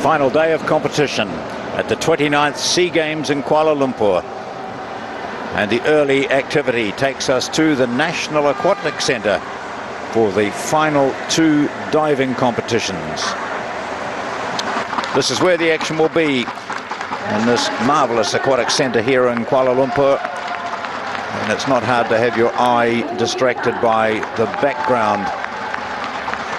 Final day of competition at the 29th SEA Games in Kuala Lumpur. And the early activity takes us to the National Aquatic Centre for the final 2 diving competitions. This is where the action will be, in this marvellous aquatic centre here in Kuala Lumpur. And it's not hard to have your eye distracted by the background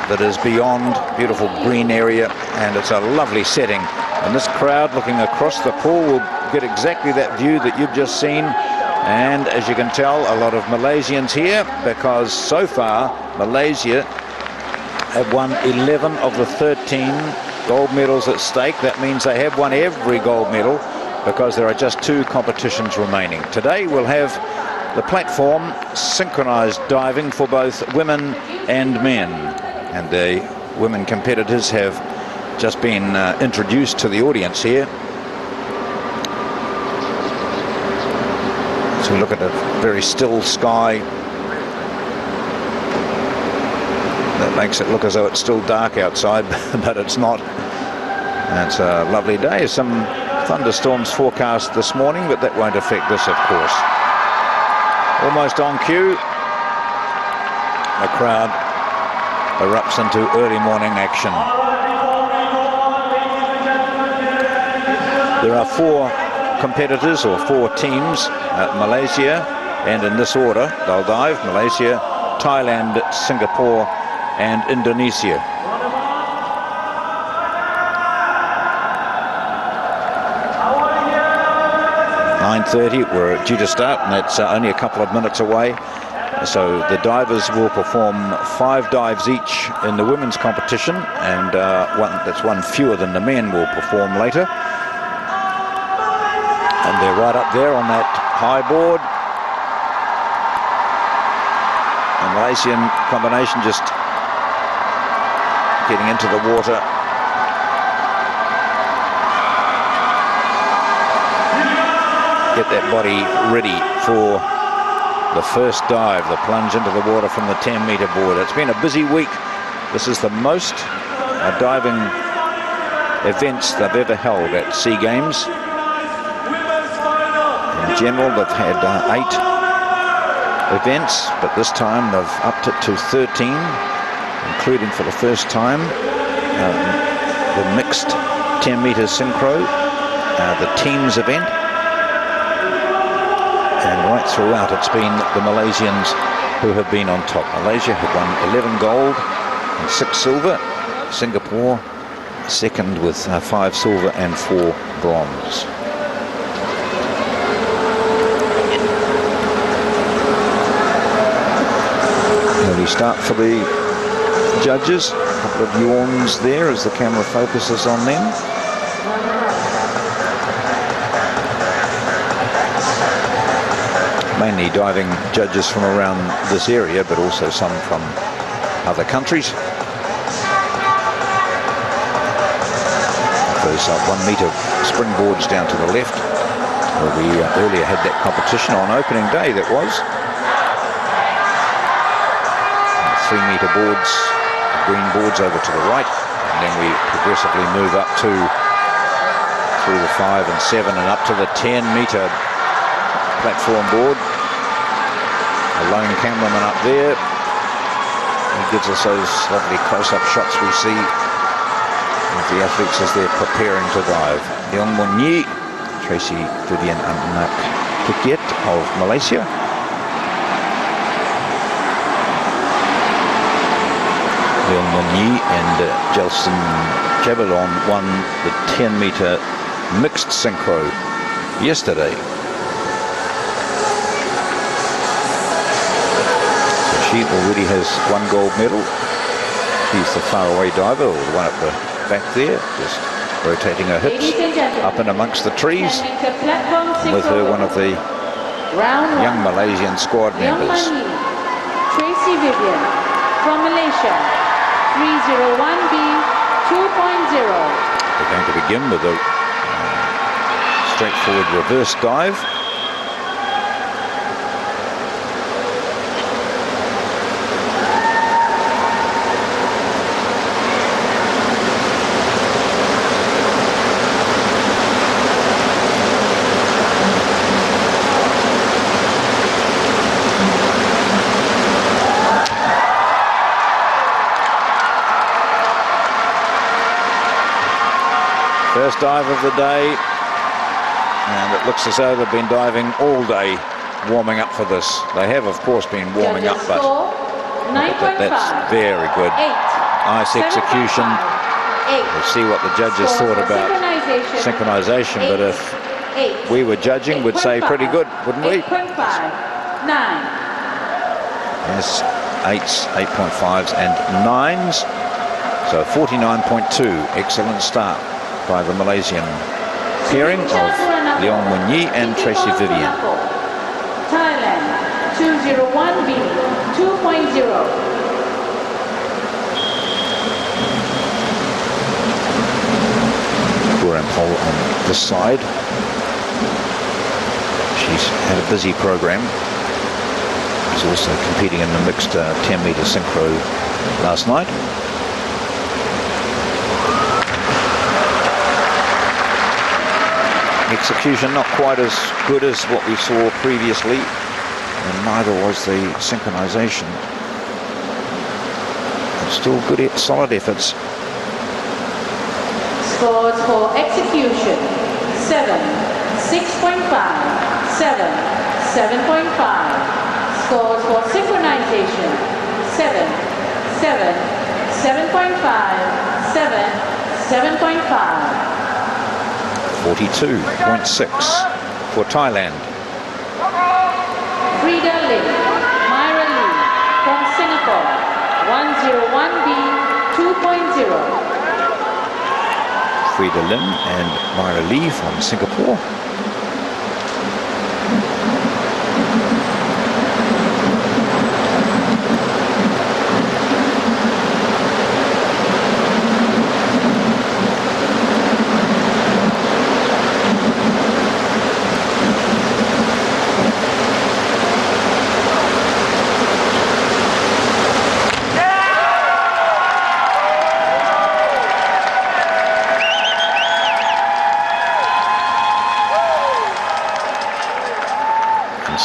that is beyond. Beautiful green area, and it's a lovely setting. And this crowd looking across the pool will get exactly that view that you've just seen. And as you can tell, a lot of Malaysians here, because so far Malaysia have won 11 of the 13 gold medals at stake. That means they have won every gold medal, because there are just 2 competitions remaining. Today we'll have the platform synchronized diving for both women and men. And the women competitors have just been introduced to the audience here. So we look at a very still sky. That makes it look as though it's still dark outside, but it's not. And it's a lovely day. Some thunderstorms forecast this morning, but that won't affect this, of course. Almost on cue. The crowd erupts into early morning action. There are 4 competitors, or 4 teams, Malaysia, and in this order they'll dive: Malaysia, Thailand, Singapore and Indonesia. 9:30 we're due to start, and that's only a couple of minutes away. So the divers will perform 5 dives each in the women's competition, and that's one fewer than the men will perform later. And they're right up there on that high board. The Malaysian combination just getting into the water. Get that body ready for the first dive, the plunge into the water from the 10-metre board. It's been a busy week. This is the most diving events they've ever held at SEA Games. In general, they've had 8 events, but this time they've upped it to 13, including for the first time the mixed 10-metre synchro, the teams event. And right throughout, it's been the Malaysians who have been on top. Malaysia have won 11 gold and 6 silver. Singapore second with 5 silver and 4 bronze. Early start for the judges. A couple of yawns there as the camera focuses on them. Mainly diving judges from around this area, but also some from other countries. Those 1-metre springboards down to the left, where we earlier had that competition on opening day. That was 3-metre boards, green boards over to the right, and then we progressively move up to through the 5 and 7 and up to the 10-metre platform board. A lone cameraman up there. He gives us those lovely close-up shots we see of the athletes as they're preparing to dive. Leong, Traisy, Vivien, Anak, Tukiet of Malaysia. Leong and Jelson Jabalon won the 10-metre mixed synchro yesterday. She already has 1 gold medal. She's the faraway diver, or the one at the back there, just rotating her hips up and amongst the trees. And with her, one of the young Malaysian squad members. Traisy Vivien from Malaysia, 301B 2.0. We're going to begin with a straightforward reverse dive. First dive of the day, and it looks as though they've been diving all day, warming up for this. They have, of course, been warming up, but that's very good. Nice execution. We'll see what the judges thought about synchronization, but if we were judging, we'd say pretty good, wouldn't we? 8.5, 9. Yes, 8s, 8.5s and 9s. So 49.2, excellent start by the Malaysian pairing of Leong and Traisy Vivien. Thailand, 201B, 2.0. Booranapol on this side. She's had a busy program. She's also competing in the mixed 10-meter synchro last night. Execution not quite as good as what we saw previously, and neither was the synchronization. But still good, solid efforts. Scores for execution: 7, 6.5, 7, 7.5. Scores for synchronization: 7, 7, 7.5, 7, 7.5. 42.6 for Thailand. Freida Myra from Singapore, 101B, 2.0. Freida and Myra from Singapore.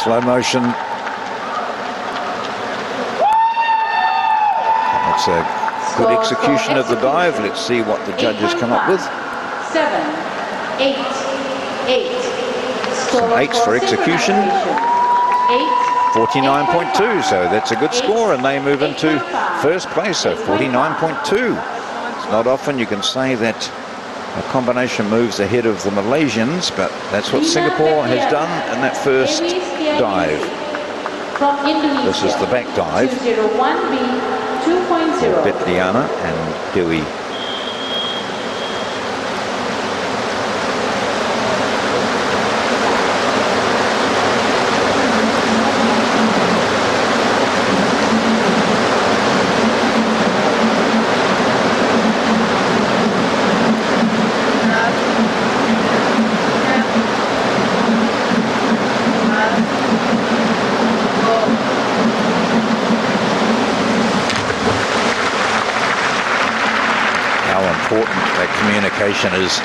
Slow motion. That's a good execution of the dive. Let's see what the judges come up with. 7, 8, 8. Some 8s for execution. 49.2, so that's a good score, and they move into first place, so 49.2. It's not often you can say that a combination moves ahead of the Malaysians, but that's what Singapore has done in that first dive. From Indonesia, this is the back dive. 201B, 2.0. Betliana and Dewi. Communication is.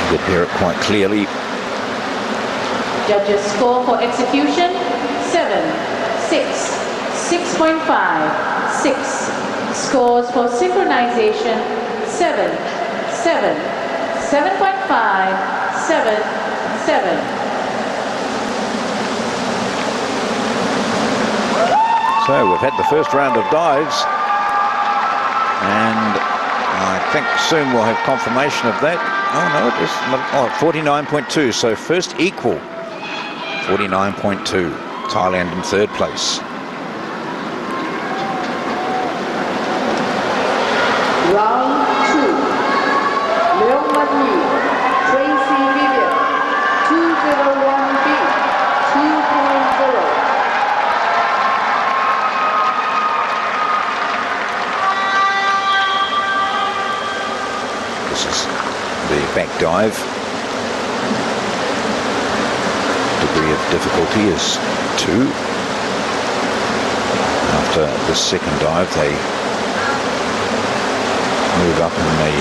You could hear it quite clearly. Judges score for execution: 7, 6, 6.5, 6. Scores for synchronization: 7, 7, 7.5, 7, 7. So we've had the first round of dives, and I think soon we'll have confirmation of that. Oh no, it is 49.2, so first equal. 49.2, Thailand in third place. Round 2. Leong Traisy Vivien, 201B, 2.0. The back dive. Degree of difficulty is 2. After the second dive, they move up in the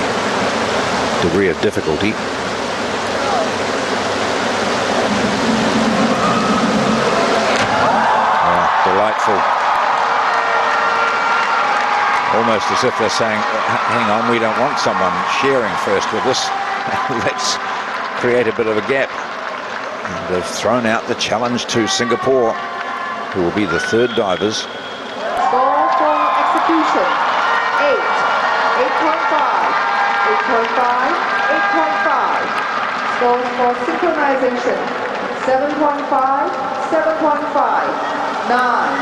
degree of difficulty. Oh, delightful. Almost as if they're saying, hang on, we don't want someone sharing first with us. Let's create a bit of a gap. And they've thrown out the challenge to Singapore, who will be the third divers. Score for execution, 8, 8.5, 8.5, 8.5. Scores for synchronization, 7.5, 7.5, 9,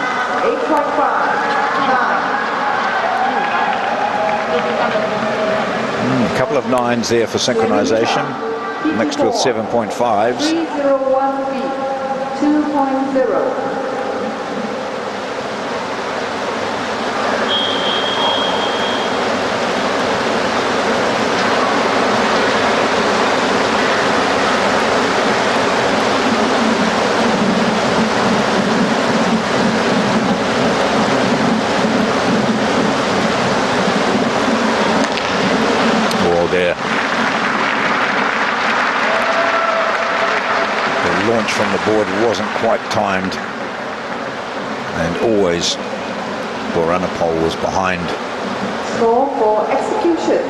8.5, 9. A couple of 9s there for synchronization, mixed with 7.5s. 301B, 2.0. There. The launch from the board wasn't quite timed, and always Booranapol was behind. Score for execution,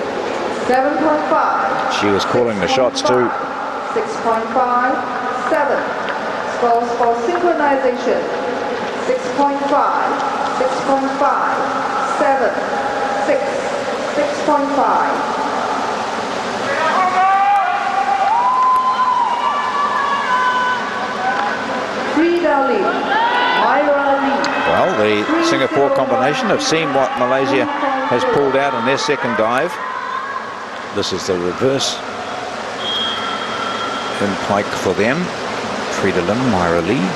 7.5. She was calling the shots too. 6.5, 7. Scores for synchronization, 6.5, 6.5, 7, 6, 6.5. Freida, Myra. Well, the Singapore combination have seen what Malaysia has pulled out in their second dive. This is the reverse in pike for them. Freida, Myra Lee.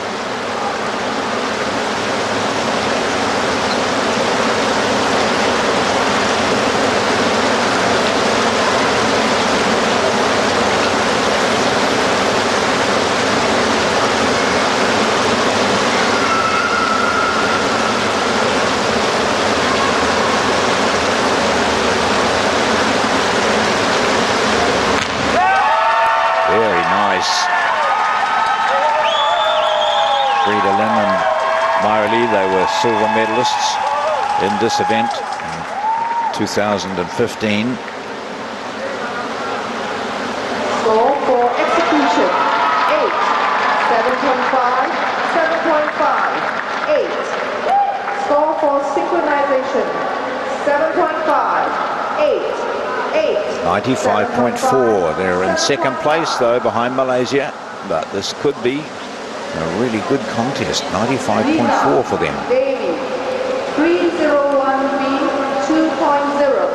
They were silver medalists in this event in 2015. Score for execution, 8, 7.5, 7.5, 8. Score for synchronization, 7.5, 8, 8. 95.4. They're in second place though, behind Malaysia, but this could be a really good contest. 95.4 for them. Dewi, 301B, 2.0.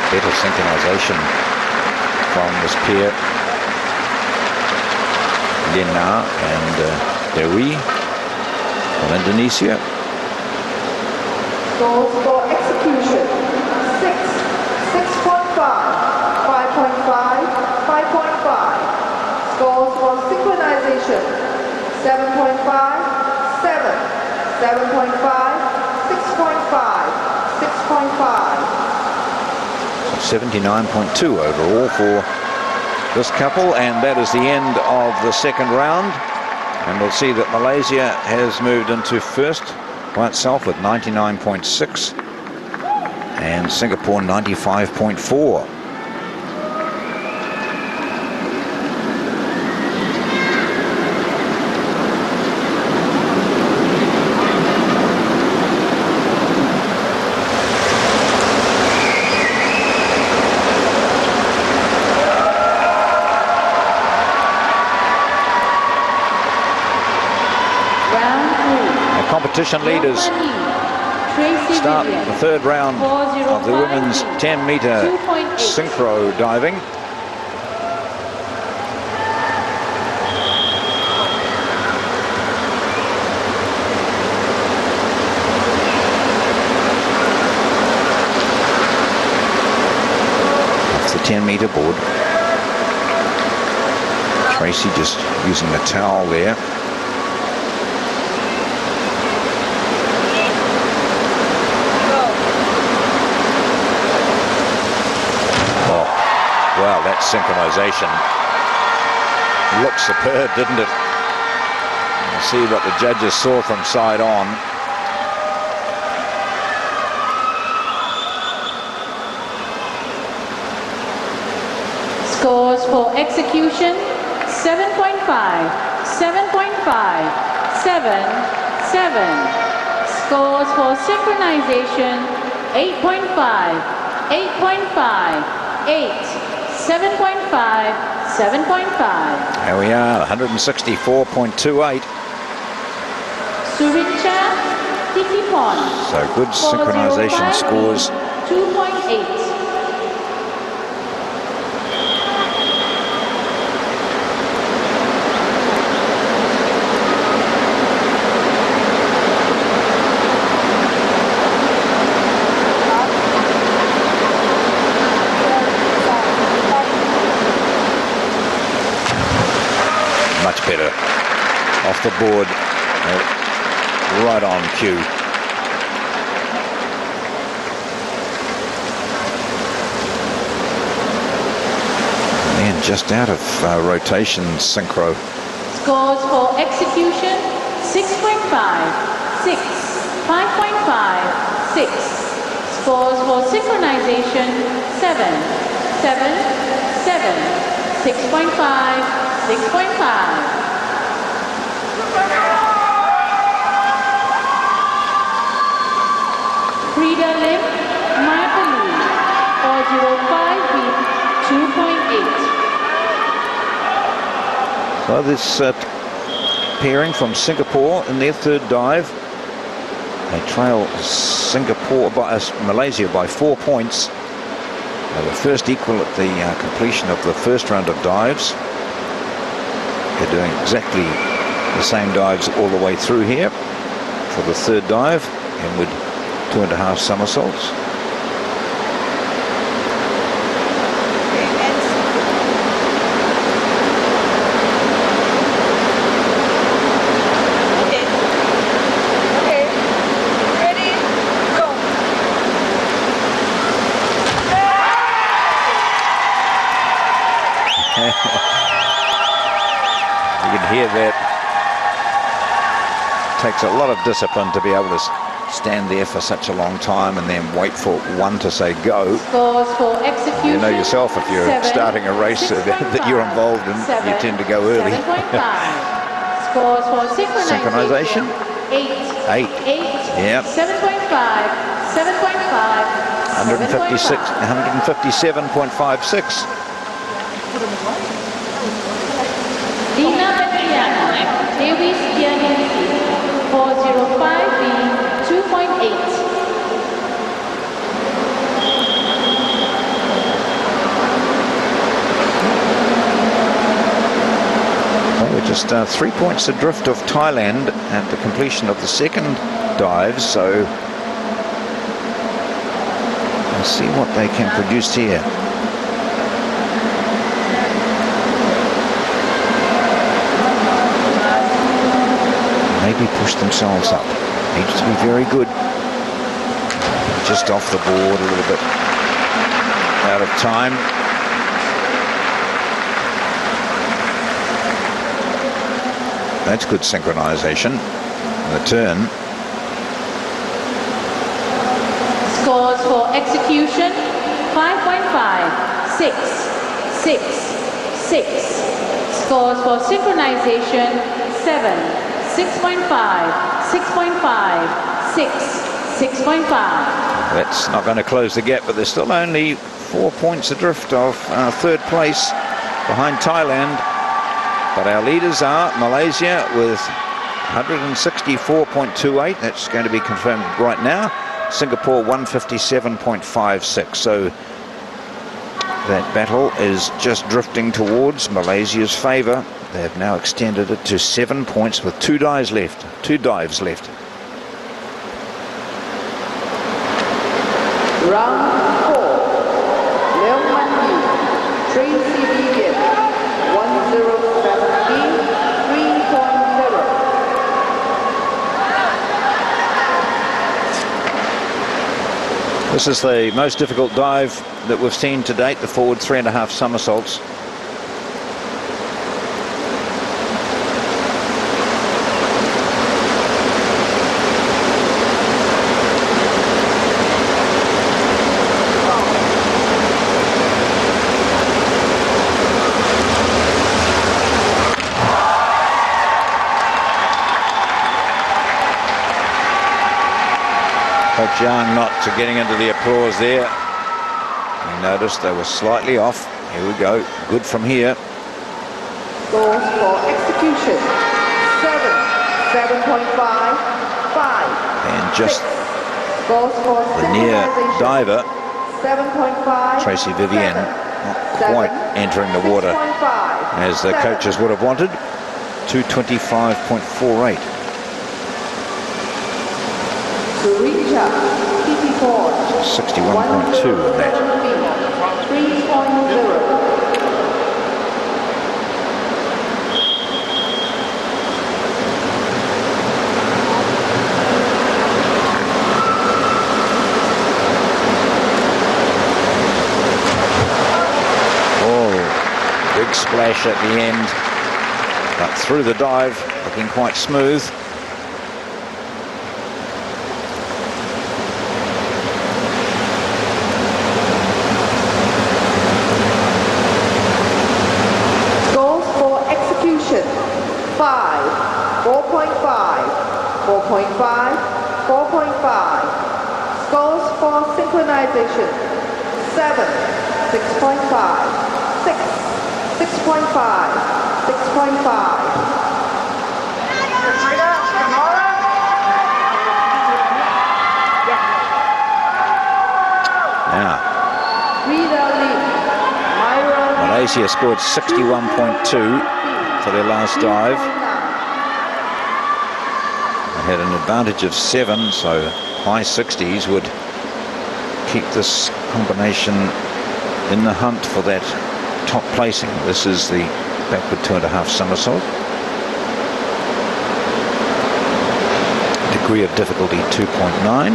Better synchronization from this pair, Linar and Dewi from Indonesia. Scores for execution, 6, 6.5, 5.5, 5.5. Scores for synchronization, 7.5, 7, 7.5, 6.5, 6.5. 79.2 overall for this couple, and that is the end of the second round. And we'll see that Malaysia has moved into first by itself with 99.6 and Singapore 95.4. Competition leaders start the third round of the women's 10-meter synchro diving. 10-meter board. Traisy just using the towel there. Oh, wow, that synchronization looked superb, didn't it? See what the judges saw from side on. Scores for execution 7.5, 7.5, 7, 7. Scores for synchronization 8.5, 8.5, 8, 7.5, 7.5. There we are, 164.28. Surincha, Titiporn. So good synchronization scores. 2.8. Much better off the board. Right on cue. And just out of rotation, Synchro. Scores for execution 6.5, 6, 5.5, 6. Scores for synchronization 7, 7, 7, 6.5, 6.5. Freida Lim, Myra 405B, 2.8. So this pairing from Singapore in their third dive. They trail Singapore by Malaysia by 4 points. They were first equal at the completion of the first round of dives. They're doing exactly the same dives all the way through here for the third dive, and with 2.5 somersaults. You can hear that. Takes a lot of discipline to be able to stand there for such a long time and then wait for one to say go. Scores for execution. You know yourself, if you're starting a race that you're involved in, you tend to go early. 7.5. Scores for synchronization 8, 8. 8, Yep. 7.5, 7.5, 156, 157.56. Linar Betliana, Dewi Setyaningsih, 405B, 2.8. Well, we're just 3 points adrift of Thailand at the completion of the second dive, so let's see what they can produce here. Maybe push themselves up. Needs to be very good. Just off the board a little bit. Out of time. That's good synchronization. The turn. Scores for execution 5.5, 6, 6, 6. Scores for synchronization 7, 6.5, 6.5, 6, 6.5. That's not going to close the gap, but there's still only 4 points adrift of third place behind Thailand. But our leaders are Malaysia with 164.28. That's going to be confirmed right now. Singapore 157.56. So that battle is just drifting towards Malaysia's favour. They have now extended it to 7 points with 2 dives left. 2 dives left. Round 4. Leong Traisy Vivien, 107B, 3.0. This is the most difficult dive that we've seen to date, the forward 3.5 somersaults. Young not getting into the applause there. You noticed they were slightly off. Here we go. Good from here. Scores for execution. 7, 7.5, 5. And just Scores for the near synchronization. diver, 7.5. Traisy Vivien, not quite entering the water 6.5, as the coaches would have wanted. 225.48. Surincha, Titiporn, 61.2 on that. 3.0. Oh, big splash at the end, but through the dive, looking quite smooth. Scores for synchronization. 7, 6.5, 6, 6.5, 6.5. Now, Freida, Myra, Malaysia scored 61.2 for their last dive. Had an advantage of 7, so high 60s would keep this combination in the hunt for that top placing. This is the backward 2.5 somersault. Degree of difficulty 2.9.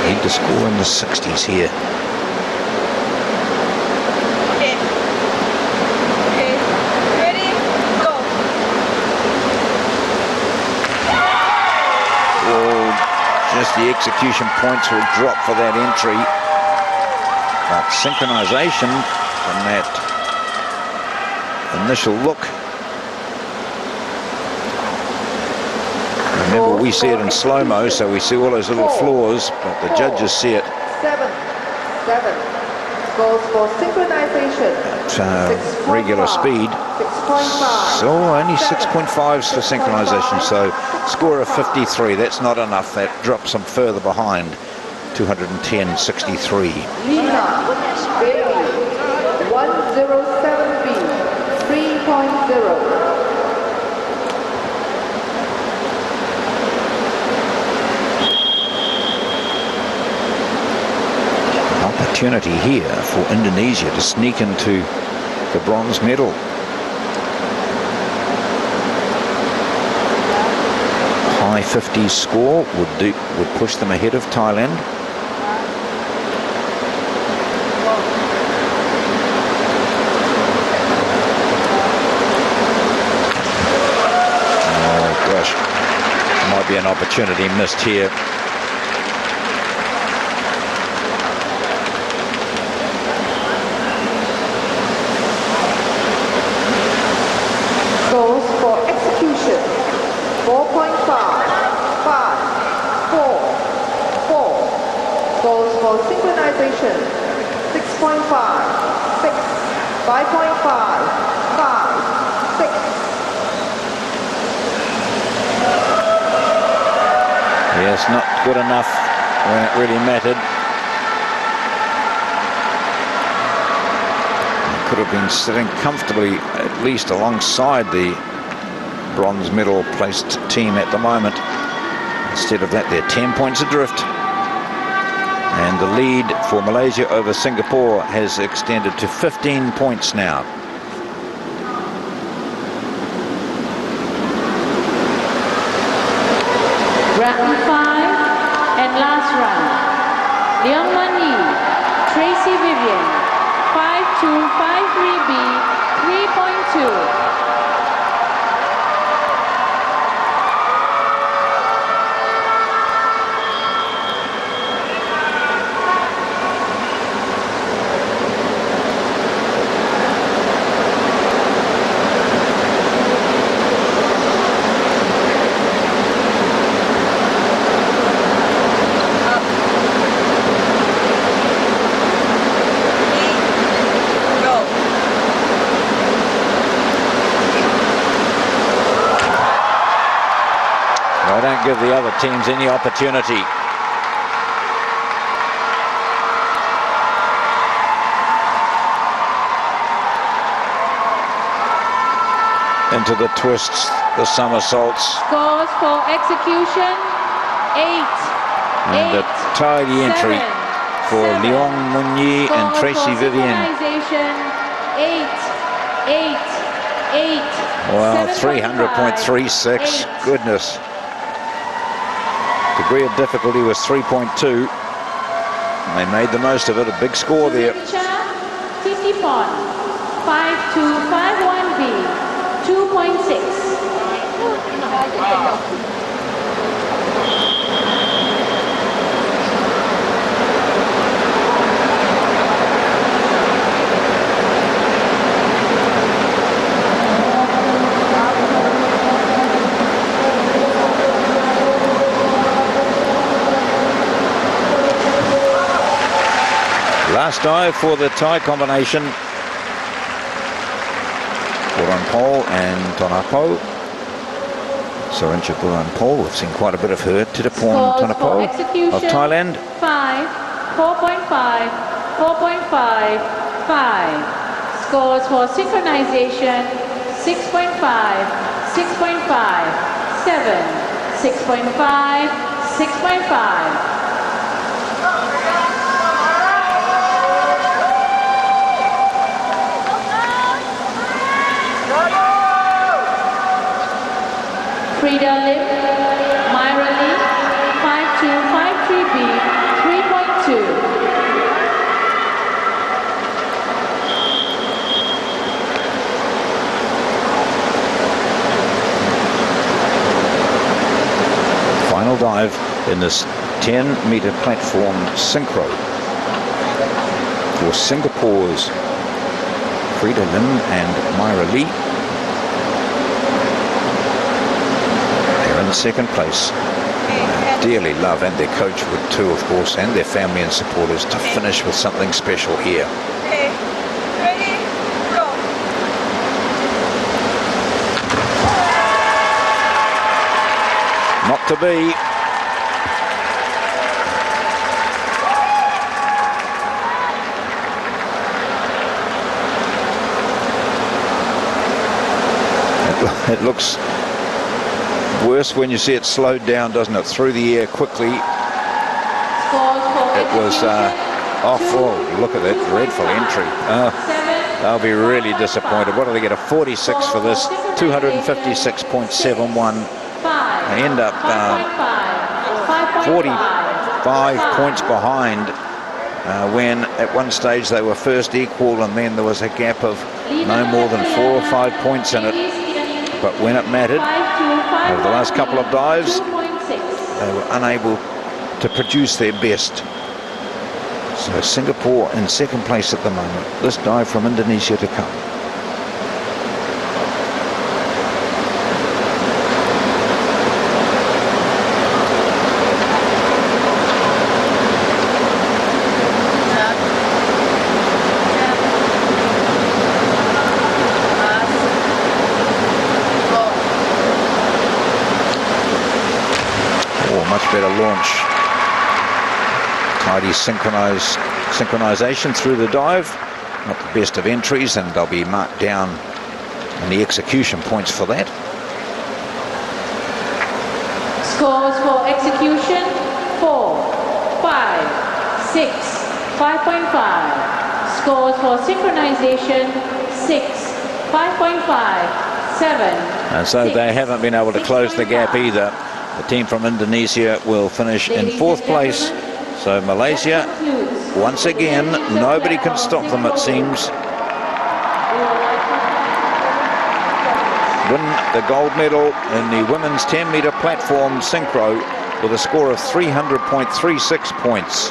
Need to score in the 60s here. The execution points will drop for that entry, but synchronization from that initial look. Remember, we see it in slow-mo, so we see all those little flaws, but the judges see it 7, 7. Scores for synchronization. At regular speed. 6.5. So only 6.5s for synchronization, so score of 53. That's not enough. That drops them further behind. 210.63. Linar, Dewi, 107B, 3.0. Opportunity here for Indonesia to sneak into the bronze medal. High 50s score would push them ahead of Thailand. Oh gosh, might be an opportunity missed here. Synchronization, 6.5, 6, 5.5, 5, 6. Yes, not good enough when it really mattered. Could have been sitting comfortably, at least alongside the bronze medal placed team at the moment. Instead of that, they're 10 points adrift. And the lead for Malaysia over Singapore has extended to 15 points now. Round 5 and last round. Leong, Traisy, Vivien, 5-2, 5-3B, 3.2. Give the other teams any opportunity. Into the twists, the somersaults. Scores for execution, 8. And a tidy entry for Leong and Traisy Vivien. 8. Wow, 300.36. Goodness. Degree of difficulty was 3.2. They made the most of it. A big score there. Titiporn, 5-2, 5-1B, 2.6. Last dive for the Thai combination. Booranapol and Tonapho. Surincha Booranapol, we've seen quite a bit of her. Titiporn Tonapho of Thailand. 5, 4.5, 4.5, 5. Scores for synchronization, 6.5, 6.5, 7, 6.5, 6.5. Freida, Myra, 5-2, 5-3B, 3.2. Final dive in this 10-meter platform synchro for Singapore's Freida and Myra. In second place. Dearly love, and their coach would too, of course, and their family and supporters, to finish with something special here. Okay, ready, go. Not to be. It looks worse when you see it slowed down, doesn't it? Through the air quickly. It was awful. Look at that dreadful entry. They'll be really disappointed. What do they get? A 46 for this? 256.71. They end up 45 points behind when at one stage they were first equal, and then there was a gap of no more than 4 or 5 points in it. But when it mattered, over the last couple of dives, they were unable to produce their best. So Singapore in second place at the moment. This dive from Indonesia to come. Better launch. Tidy synchronization through the dive. Not the best of entries, and they'll be marked down in the execution points for that. Scores for execution, 4, 5, 6, 5.5. Scores for synchronization, 6, 5.5, 7. And so 6, they haven't been able to close the gap 6.5. either. The team from Indonesia will finish in 4th place. So Malaysia, once again, nobody can stop them, it seems. Win the gold medal in the women's 10-meter platform synchro with a score of 300.36 points.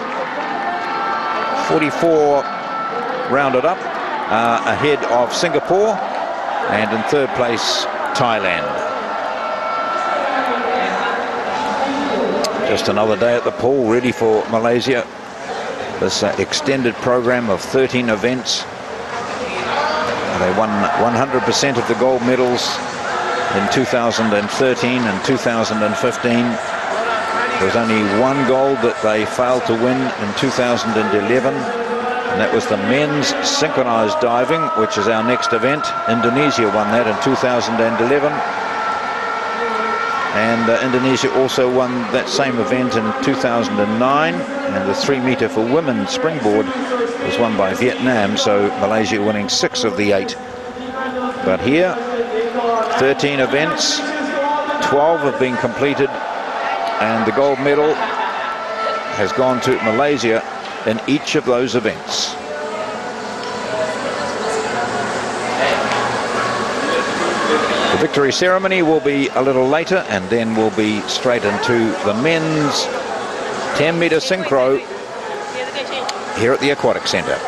44 rounded up, ahead of Singapore, and in 3rd place, Thailand. Just another day at the pool, ready for Malaysia. This extended program of 13 events. They won 100% of the gold medals in 2013 and 2015. There was only one gold that they failed to win in 2011, and that was the men's synchronized diving, which is our next event. Indonesia won that in 2011. And Indonesia also won that same event in 2009, and the 3-meter for women springboard was won by Vietnam, so Malaysia winning 6 of the 8. But here, 13 events, 12 have been completed, and the gold medal has gone to Malaysia in each of those events. The victory ceremony will be a little later, and then we'll be straight into the men's 10-meter synchro here at the Aquatic Centre.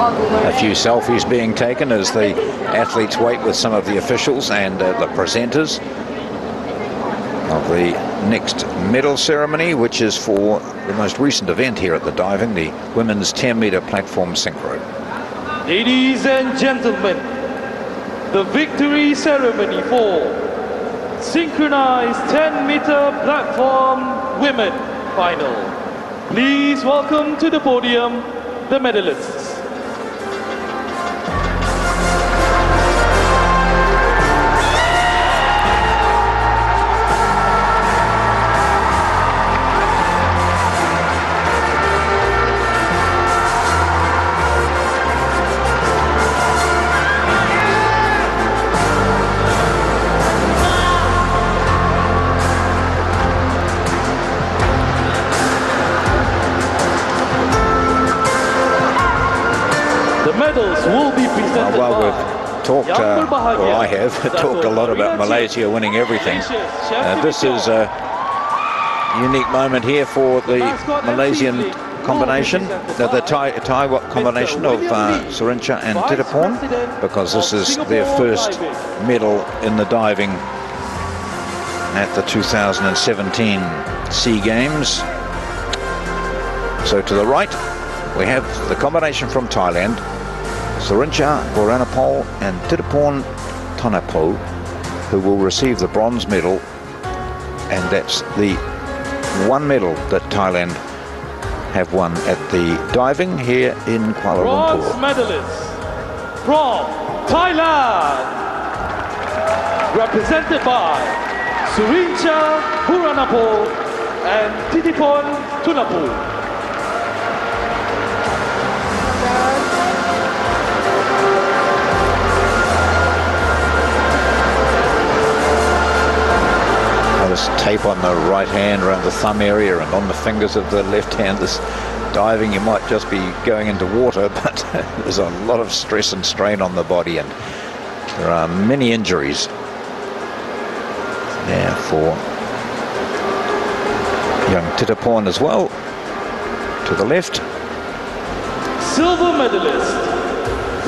A few selfies being taken as the athletes wait with some of the officials and the presenters of the next medal ceremony, which is for the most recent event here at the diving, the women's 10-meter platform synchro. Ladies and gentlemen, the victory ceremony for Synchronized 10-meter platform women final. Please welcome to the podium the medalists. Medals will be presented well, we've talked, or I have talked a lot about Malaysia winning everything. This is a unique moment here for the Malaysian combination, the Thai combination of Surincha and Titiporn, because this is their first medal in the diving at the 2017 SEA Games. So to the right, we have the combination from Thailand, Surincha, Booranapol and Titiporn, Tonapho, who will receive the bronze medal, and that's the one medal that Thailand have won at the diving here in Kuala Lumpur. Bronze medalist from Thailand, represented by Surincha, Booranapol and Titiporn, Tonapho. This tape on the right hand around the thumb area and on the fingers of the left hand. This diving, you might just be going into water, but there's a lot of stress and strain on the body, and there are many injuries there for young Titiporn as well. To the left, silver medalist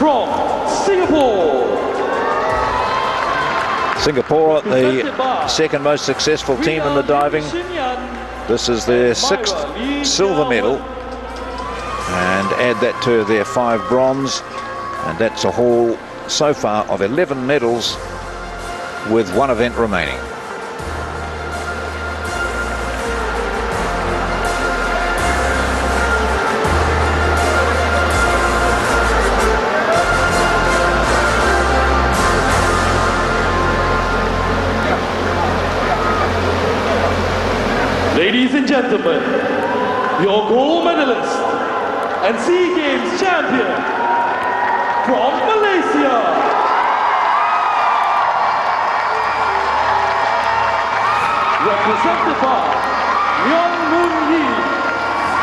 from Singapore. Singapore, the second most successful team in the diving. This is their 6th silver medal, and add that to their 5 bronze, and that's a haul so far of 11 medals with one event remaining. Ladies and gentlemen, your gold medalist and SEA Games champion from Malaysia, represented by Leong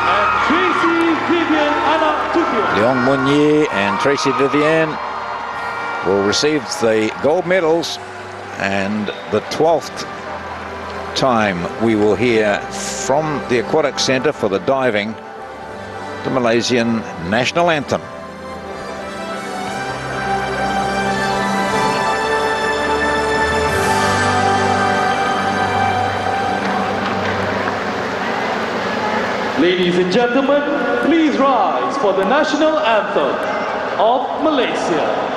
and Traisy, Vivien, Anak, Tukiet. Leong and Traisy Vivien will receive the gold medals, and the 12th time we will hear from the Aquatic Centre for the diving the Malaysian national anthem. Ladies and gentlemen, please rise for the national anthem of Malaysia.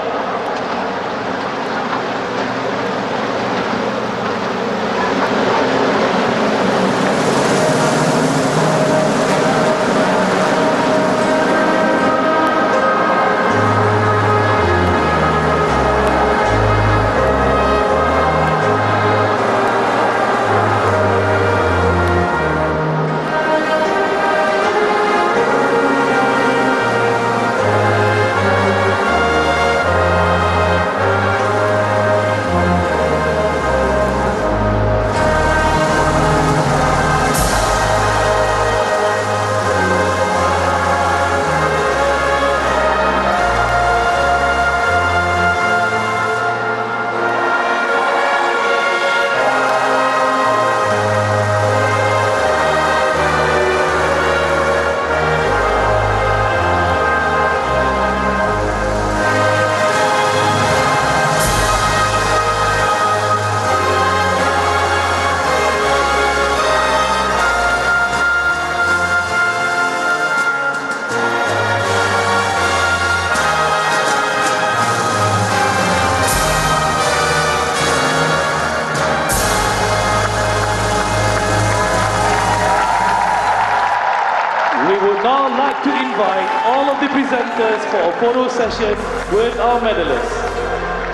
presenters for a photo session with our medalists.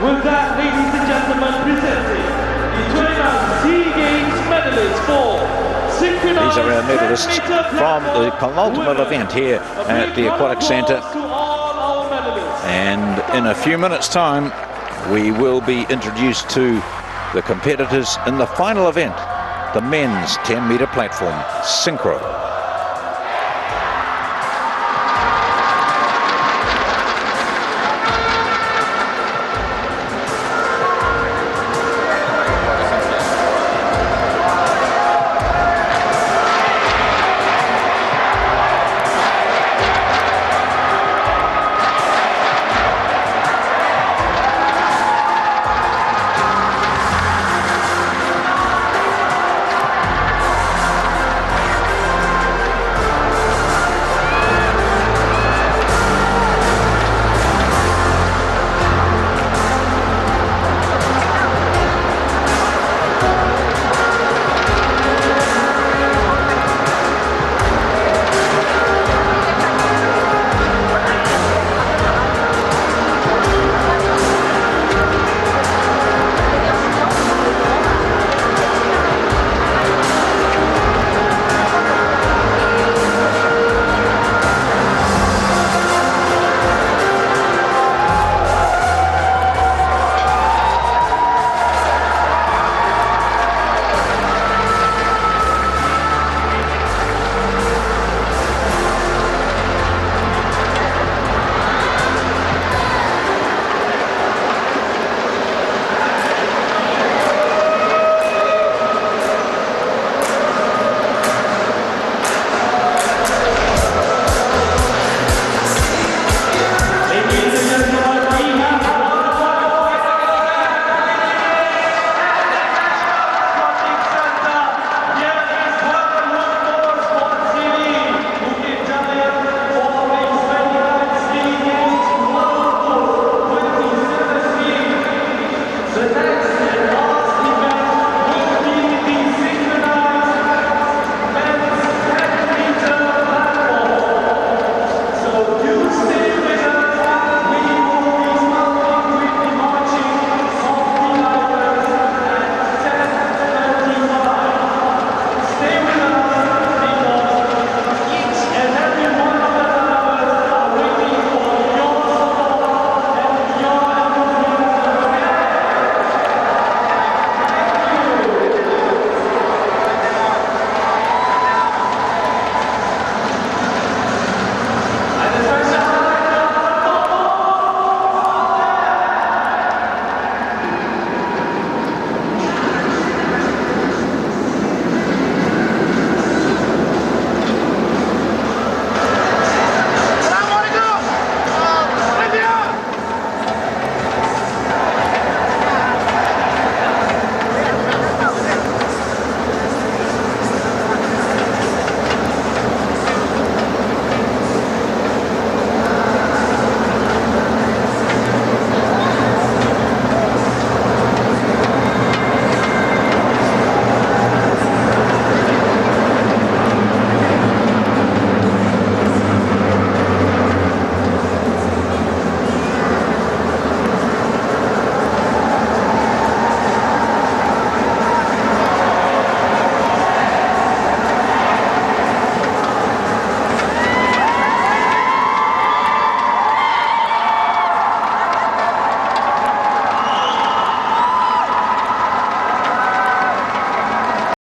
With that, ladies and gentlemen, presenting the 29 SEA Games medalists for Synchronized. These are our medalists from the penultimate event here at the Aquatic Centre. And in a few minutes' time, we will be introduced to the competitors in the final event, the men's 10-metre platform, Synchro.